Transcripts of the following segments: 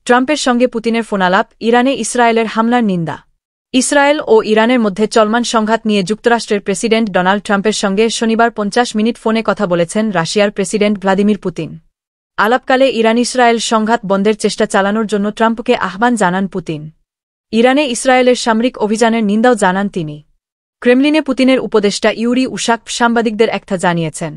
ট্রাম্পের সঙ্গে পুতিনের ফোনালাপ, ইরানে ইসরায়েলের হামলার নিন্দা। ইসরায়েল ও ইরানের মধ্যে চলমান সংঘাত নিয়ে যুক্তরাষ্ট্রের প্রেসিডেন্ট ডোনাল্ড ট্রাম্পের সঙ্গে শনিবার 50 মিনিট ফোনে কথা বলেছেন রাশিয়ার প্রেসিডেন্ট ভ্লাদিমির পুতিন। আলাপকালে ইরান-ইসরায়েল সংঘাত বন্ধের চেষ্টা চালানোর জন্য ট্রাম্পকে আহ্বান জানান পুতিন। ইরানে ইসরায়েলের সামরিক অভিযানের নিন্দাও জানান তিনি। ক্রেমলিনে পুতিনের উপদেষ্টা ইউরি উশাক সাংবাদিকদের একটা জানিয়েছেন।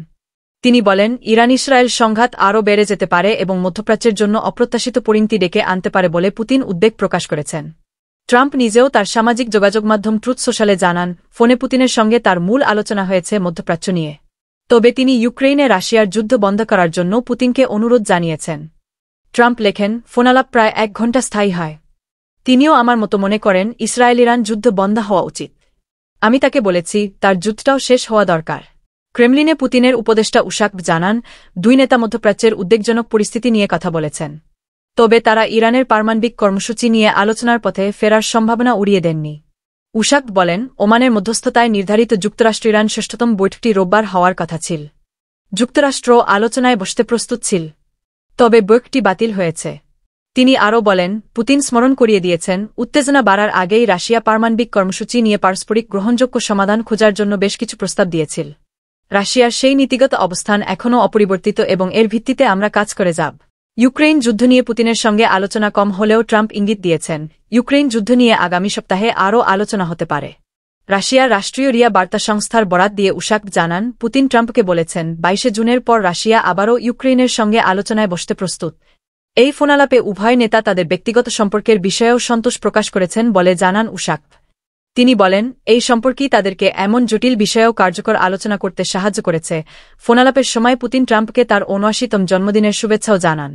তিনি বলেন, ইরান-ইসরায়েল সংঘাত আরও বেড়ে যেতে পারে এবং মধ্যপ্রাচ্যের জন্য অপ্রত্যাশিত পরিণতি ডেকে আনতে পারে বলে পুতিন উদ্বেগ প্রকাশ করেছেন। ট্রাম্প নিজেও তার সামাজিক যোগাযোগ মাধ্যম ট্রুথ সোশ্যালে জানান, ফোনে পুতিনের সঙ্গে তার মূল আলোচনা হয়েছে মধ্যপ্রাচ্য নিয়ে। তবে তিনি ইউক্রেইনে রাশিয়ার যুদ্ধ বন্ধ করার জন্য পুতিনকে অনুরোধ জানিয়েছেন। ট্রাম্প লেখেন, ফোনালাপ প্রায় 1 ঘণ্টা স্থায়ী হয়। তিনিও আমার মতো মনে করেন ইসরায়েল-ইরান যুদ্ধ বন্ধ হওয়া উচিত। আমি তাকে বলেছি, তার যুদ্ধটাও শেষ হওয়া দরকার। ক্রেমলিনে পুতিনের উপদেষ্টা উশাক জানান, দুই নেতা মধ্যপ্রাচ্যের উদ্বেগজনক পরিস্থিতি নিয়ে কথা বলেছেন। তবে তারা ইরানের পারমাণবিক কর্মসূচি নিয়ে আলোচনার পথে ফেরার সম্ভাবনা উড়িয়ে দেননি। উশাক বলেন, ওমানের মধ্যস্থতায় নির্ধারিত যুক্তরাষ্ট্র-ইরান ষষ্ঠতম বৈঠকটি রোববার হওয়ার কথা ছিল। যুক্তরাষ্ট্র আলোচনায় বসতে প্রস্তুত ছিল, তবে বৈঠকটি বাতিল হয়েছে। তিনি আরও বলেন, পুতিন স্মরণ করিয়ে দিয়েছেন, উত্তেজনা বাড়ার আগেই রাশিয়া পারমাণবিক কর্মসূচি নিয়ে পারস্পরিক গ্রহণযোগ্য সমাধান খোঁজার জন্য বেশ কিছু প্রস্তাব দিয়েছিল। রাশিয়ার সেই নীতিগত অবস্থান এখনও অপরিবর্তিত এবং এর ভিত্তিতে আমরা কাজ করে যাব। ইউক্রেইন যুদ্ধ নিয়ে পুতিনের সঙ্গে আলোচনা কম হলেও ট্রাম্প ইঙ্গিত দিয়েছেন, ইউক্রেইন যুদ্ধ নিয়ে আগামী সপ্তাহে আরও আলোচনা হতে পারে। রাশিয়ার রাষ্ট্রীয় রিয়া বার্তা সংস্থার বরাত দিয়ে উশাক জানান, পুতিন ট্রাম্পকে বলেছেন, 22 জুনের পর রাশিয়া আবারও ইউক্রেইনের সঙ্গে আলোচনায় বসতে প্রস্তুত। এই ফোনালাপে উভয় নেতা তাদের ব্যক্তিগত সম্পর্কের বিষয়েও সন্তোষ প্রকাশ করেছেন বলে জানান উশাক। তিনি বলেন, এই সম্পর্কই তাদেরকে এমন জটিল বিষয়েও কার্যকর আলোচনা করতে সাহায্য করেছে। ফোনালাপের সময় পুতিন ট্রাম্পকে তার ৭৯তম জন্মদিনের শুভেচ্ছাও জানান।